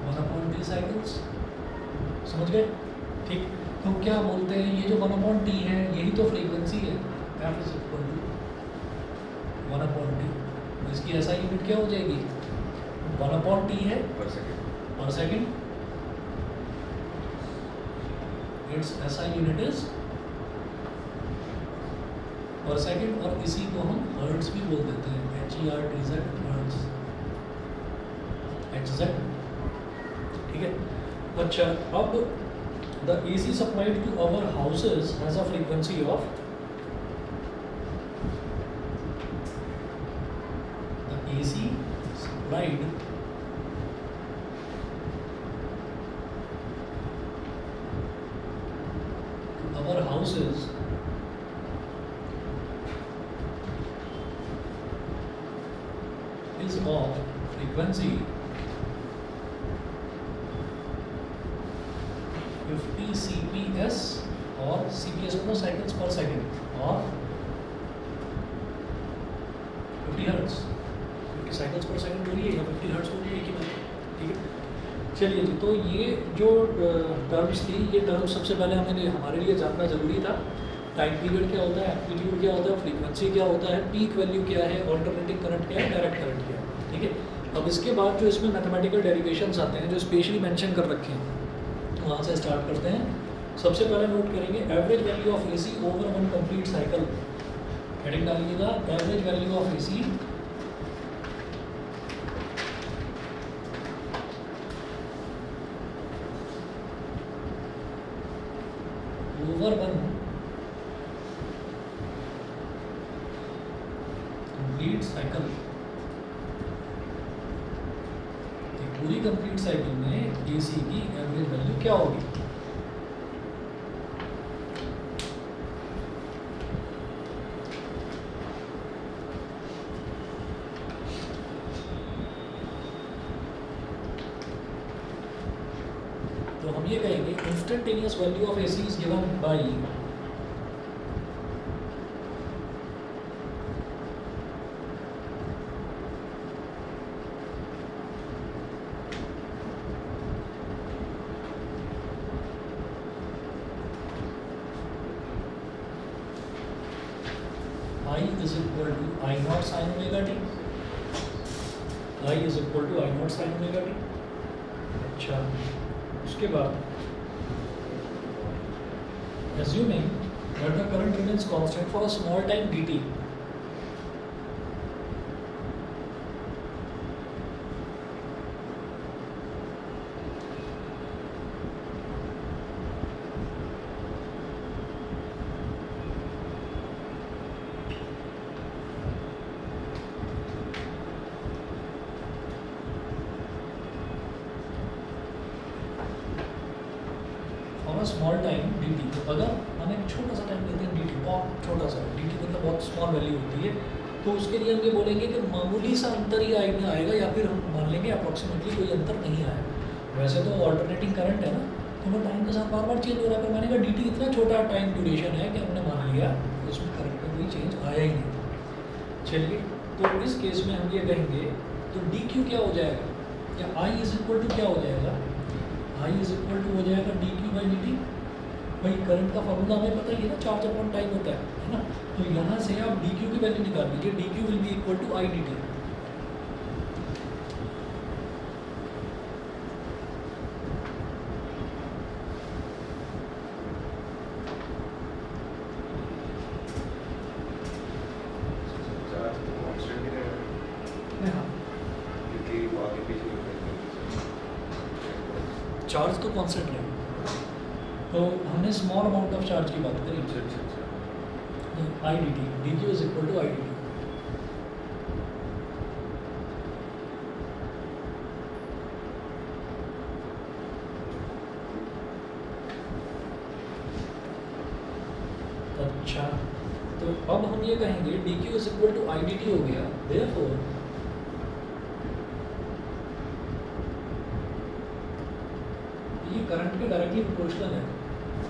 1/t साइकिल्स, समझ गए? ठीक। तो क्या बोलते हैं, ये जो 1/t है यही तो फ्रीक्वेंसी है, f is equal to 1/t। तो इसकी ऐसा यूनिट क्या हो जाएगी? 1/t है पर सेकंड, पर सेकेंड, इट्स ऐसा यूनिट इज पर सेकंड, और इसी को हम हर्ट्ज भी बोल देते हैं, HERTZ, हर्ट्ज, HZ, ठीक है। अच्छा, अब the AC supplied to our houses has a frequency of, the AC supplied to our houses is of frequency 50 CPS, और CPS मतलब साइकिल्स पर सेकंड, और 50 हर्ट्ज, 50 साइकिल्स पर सेकंड हो रही है या 50 हर्ट्ज हो रही है, एक ही बात है, ठीक है। चलिए जी, तो ये जो टर्म्स थी, ये टर्म्स सबसे पहले हमारे लिए जानना ज़रूरी था। टाइम पीरियड क्या होता है, एम्पलीट्यूड क्या होता है, फ्रीक्वेंसी क्या होता है, पीक वैल्यू क्या है, ऑल्टरनेटिंग करंट क्या है, डायरेक्ट करंट क्या है, ठीक है। अब इसके बाद जो इसमें मैथमेटिकल डेरिवेशंस आते हैं जो स्पेशली मेंशन कर रखे हैं, वहाँ से स्टार्ट करते हैं। सबसे पहले नोट करेंगे average value of AC over one complete cycle, heading डालिएगा average value of AC over one complete cycle, पूरी कंप्लीट साइकिल में AC की एवरेज वैल्यू क्या होगी। तो हम ये कहेंगे instantaneous value of AC is given by I is equal to I naught sin omega t, I is equal to I naught sin omega t। अच्छा, उसके बाद assuming that the current remains constant for a small time dt, small time dt, तो अगर हम एक छोटा सा टाइम लेते हैं dt, बहुत छोटा सा dt मतलब बहुत स्मॉल वैल्यू होती है, तो उसके लिए हम ये बोलेंगे कि मामूली सा अंतर ही आएगा, या फिर हम मान लेंगे अप्रॉक्सीमेटली कोई अंतर नहीं आएगा। वैसे तो ऑल्टरनेटिंग करंट है ना, तो वो टाइम के साथ बार बार चेंज हो रहा है, पर मैंने कहा dt इतना छोटा टाइम ड्यूरेशन है कि हमने मान लिया उसमें करंट में कोई चेंज आया ही नहीं। चलिए, तो इस केस में हम ये कहेंगे तो dq क्या हो जाएगा, या I इज इक्वल टू क्या हो जाएगा, I इज इक्वल टू हो जाएगा dq बाई dt। भाई करंट का फॉर्मूला हमें पता ही है ना, चार्ज अपॉन टाइम होता है ना, तो यहाँ से आप dq की वैल्यू निकाल लीजिए, dq will be equal to I dt। Charge तो कांस्टेंट ही रहेगा हाँ, क्योंकि वो आगे पीछे होता है। चार्ज तो कांस्टेंट रहेगा, तो हमने स्मॉल अमाउंट ऑफ चार्ज की बात करी, अच्छा I dt, dq is equal to I dt। अच्छा, तो अब हम ये कहेंगे dq is equal to I dt हो गया, देयरफॉर ये करंट के डायरेक्टली प्रोपोर्शनल है।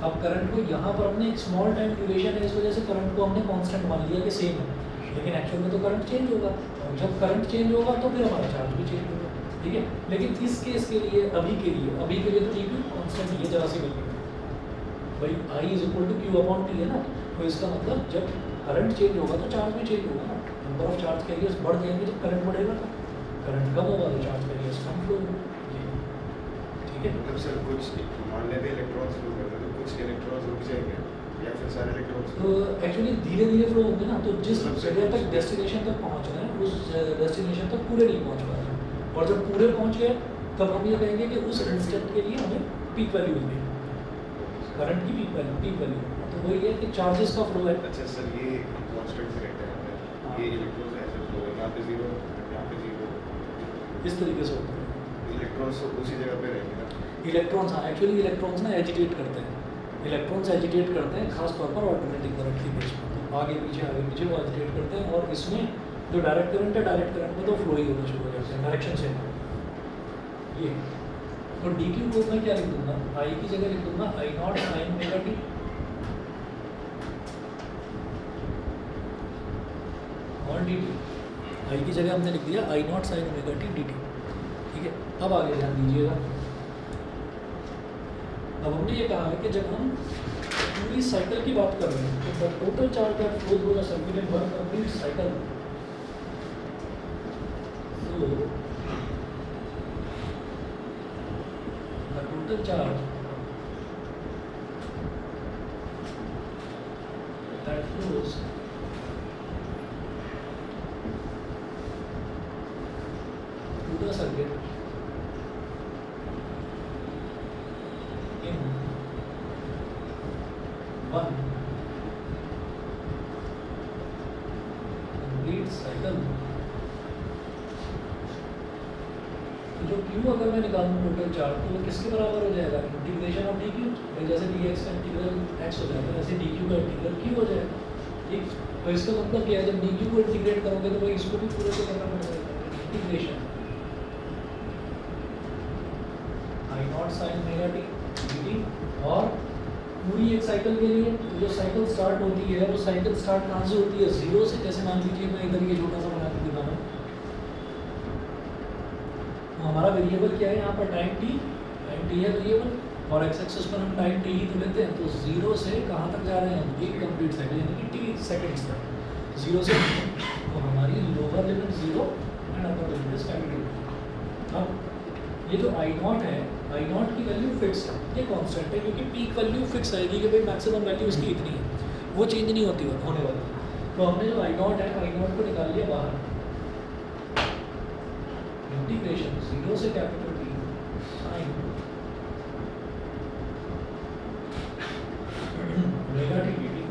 अब करंट को यहाँ पर हमने स्मॉल टाइम ड्यूरेशन है, इस वजह से करंट को हमने कांस्टेंट मान लिया कि सेम है, लेकिन एक्चुअल में तो करंट चेंज होगा, और जब करंट चेंज होगा तो फिर हमारा चार्ज भी चेंज होगा, ठीक है। लेकिन इस केस के लिए अभी के लिए तो टी कांस्टेंट ही है, जरा सी वैल्यू भाई I is equal to Q upon T है ना, तो इसका मतलब जब करंट चेंज होगा तो चार्ज भी चेंज होगा ना, नंबर ऑफ चार्ज कैरियर्स बढ़ जाएंगे जब करंट बढ़ेगा, तो करंट कम होगा तो चार्ज कैरियर्स कम फ्लो होगा, ठीक है। मतलब सर कुछ मान लेते हैं इलेक्ट्रॉन्स फ्लो करते हैं तो कुछ इलेक्ट्रॉन्स रुक जाएंगे या फिर सारे इलेक्ट्रॉन्स तो एक्चुअली धीरे धीरे फ्लो होंगे ना, तो जिस जगह तक डेस्टिनेशन तक पहुंचना है उस डेस्टिनेशन तक पूरे नहीं पहुंच पा रहे, और जब पूरे पहुंच गए तब हम ये कहेंगे कि उस इंस्टेंट के लिए हमें पीक वैल्यू मिल गई, करंट की पीक वैल्यू। तो वही है कि चार्जेस का फ्लो है। अच्छा सर, ये कांस्टेंट करंट है यहाँ पे, हाँ। ये इलेक्ट्रॉन्स ऐसे फ्लो है, यहाँ पे 0 यहाँ पे 0, इस तरीके से होता है। इलेक्ट्रॉन्स उसी जगह पे रहेंगे ना। इलेक्ट्रॉन्स, हाँ एक्चुअली इलेक्ट्रॉन्स ना एजिटेट करते हैं, इलेक्ट्रॉन्स एजिटेट करते हैं खास तौर पर ऑल्टरनेटिंग करंट के बेस पर, तो आगे पीछे वो एजिटेट करते हैं, और इसमें जो डायरेक्ट करंट है, डायरेक्ट करंट में तो फ्लो ही होना शुरू हो जाता है, डायरेक्शन से ये। तो डी क्यू को मैं क्या लिख दूंगा, आई की जगह लिख दूंगा I naught sine omega t, और डी टी, आई की जगह हमने लिख दिया I naught sine omega T D t. ठीक है, अब आगे ध्यान दीजिएगा। अब हमने ये कहा है कि जब हम पूरी साइकिल की बात कर रहे हैं तो the total charge that flows through the circuit in one complete cycle, so the total charge that flows through the circuit in one complete cycle, तो जो Q अगर मैं निकालूँ टोटल चार्ज, तो वो किसके बराबर हो जाएगा, इंटीग्रेशन ऑफ डी क्यू, जैसे डी एक्स का इंटीग्रल एक्स हो जाएगा वैसे डी क्यू का इंटीग्रल क्यू हो जाएगा। ठीक, तो इसका मतलब क्या है, जब डी क्यू को इंटीग्रेट करोगे तो भाई इसको भी पूरे से करना पड़ेगा, इंटीग्रेशन आई naught sine omega T D, और पूरी एक साइकिल के लिए तो जो साइकिल स्टार्ट होती है वो साइकिल स्टार्ट कहाँ से होती है, जीरो से। जैसे मान लीजिए मैं इधर ये छोटा सा बना के दिखा रहा हूँ, तो हमारा वेरिएबल क्या है यहाँ पर, टाइम टी है वेरिएबल, और एक्स एक्सिस पर हम टाइम टी ही तो लेते हैं, तो जीरो से कहाँ तक जा रहे हैं हम, एक कंप्लीट साइकिल यानी कि टी सेकेंड्स तक, जीरो से। तो हमारी lower limit zero and upper limit is capital. अब ये जो आई नॉट है, आई नॉट की वैल्यू फिक्स है, ये कांस्टेंट है, क्योंकि पीक वैल्यू फिक्स आएगी कि भाई मैक्सिमम वैल्यू इसकी इतनी है, वो चेंज नहीं होती होने वाली। तो हमने जो आई नॉट है, आई नॉट को निकाल लिया बाहर, इंटीग्रेशन जीरो से capital T sine omega T D T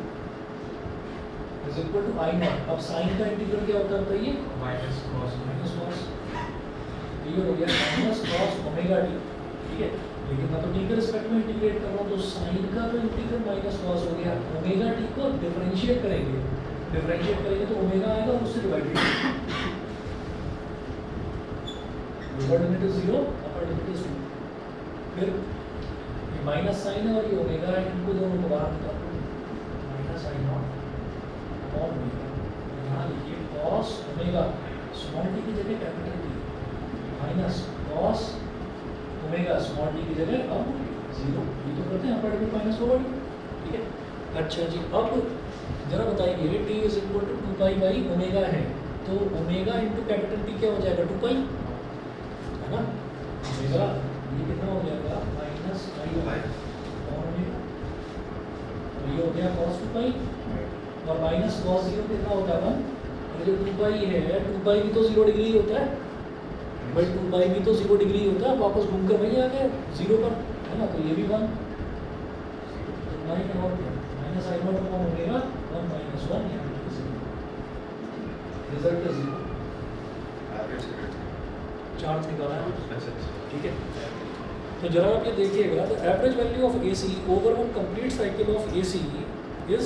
is equal to I not. अब साइन का इंटीग्रल क्या होता है, ये माइनस कॉस कॉस, ये हो गया माइनस कॉस ओमेगा टी। ठीक है, लेकिन मैं तो टी के रिस्पेक्ट में इंटीग्रेट कर रहा हूँ, तो साइन का तो इंटीग्रल माइनस कॉस हो गया, ओमेगा टी को डिफरेंशिएट करेंगे तो ओमेगा आएगा, उससे divided, lower limit is zero, upper limit is 2, फिर ये माइनस साइन है और ये ओमेगा है, इनको दोनों को बाहर निकाल दो, माइनस आई नॉट और ओमेगा, यहाँ लिखिए कॉस ओमेगा, स्मॉल टी की जगह capital T, minus cos omega, small T की जगह अब जीरो, ये तो करते हैं upper limit minus over T. ठीक है, अच्छा जी, अब जरा बताइए T is equal to 2 pi by omega है, तो ओमेगा इंटू कैपिटल टी क्या हो जाएगा, 2 पाई है ना, ओमेगा ये कितना हो जाएगा, माइनस आई और ओमेगा, तो ये हो गया cos 2 पाई, और माइनस cos 0 कितना होता है 1, और जो 2 पाई है, 2 पाई भी तो 0 डिग्री होता है भाई, 2 पाई भी तो 0 डिग्री होता है, वापस घूमकर वही आ गया 0 पर, है ना, तो ये भी 1, तो minus I not upon omega 1 minus 1, result is 0, average current. Charge निकाला है। अच्छा ठीक है, तो जरा आप ये देखिएगा, तो average value of AC over one complete cycle of AC is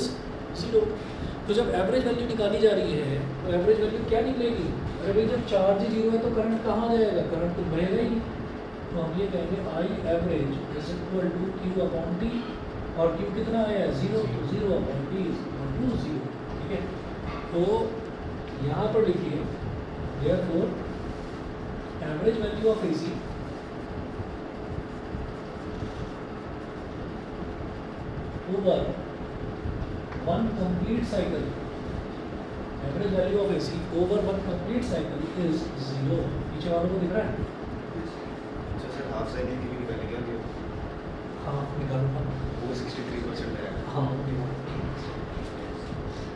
0। तो जब एवरेज वैल्यू निकाली जा रही है तो एवरेज वैल्यू क्या निकलेगी, अरे भाई जब चार्ज ही 0 है तो करंट कहाँ जाएगा, करंट तो बहेगा ही, तो हम ये कहेंगे I average is equal to Q upon T, और Q कितना आया है 0, तो 0 अपॉन T इज इक्वल टू 0। ठीक है, तो यहाँ पर लिखिए therefore average value of AC over one complete cycle, average value of AC over one complete cycle is 0। पीछे वालों को दिख रहा है? अच्छा सर, हाफ साइकिल की भी निकालेंगे अभी, हाँ निकालूंगा। वो 63% है। हाँ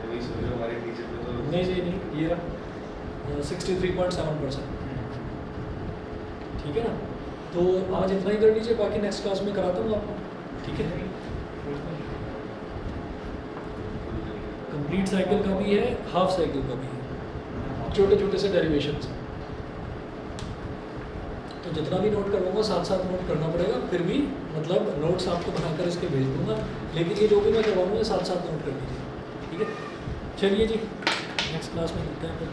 वही सोच रहे हो, हमारे टीचर में तो नहीं ये रहा 63.7%। ठीक है ना, तो आज इतना ही कर लीजिए, बाकी नेक्स्ट क्लास में कराता हूँ आपको। ठीक है, कंप्लीट साइकिल का भी है, हाफ साइकिल का भी है, छोटे छोटे से डेरिवेशंस। तो जितना भी नोट करवाऊंगा साथ साथ नोट करना पड़ेगा, फिर भी मतलब नोट्स आपको बनाकर इसके भेज दूंगा, लेकिन ये जो भी मैं करवाऊंगा साथ साथ नोट कर लीजिए। ठीक है, चलिए जी, नेक्स्ट क्लास में मिलते हैं फिर।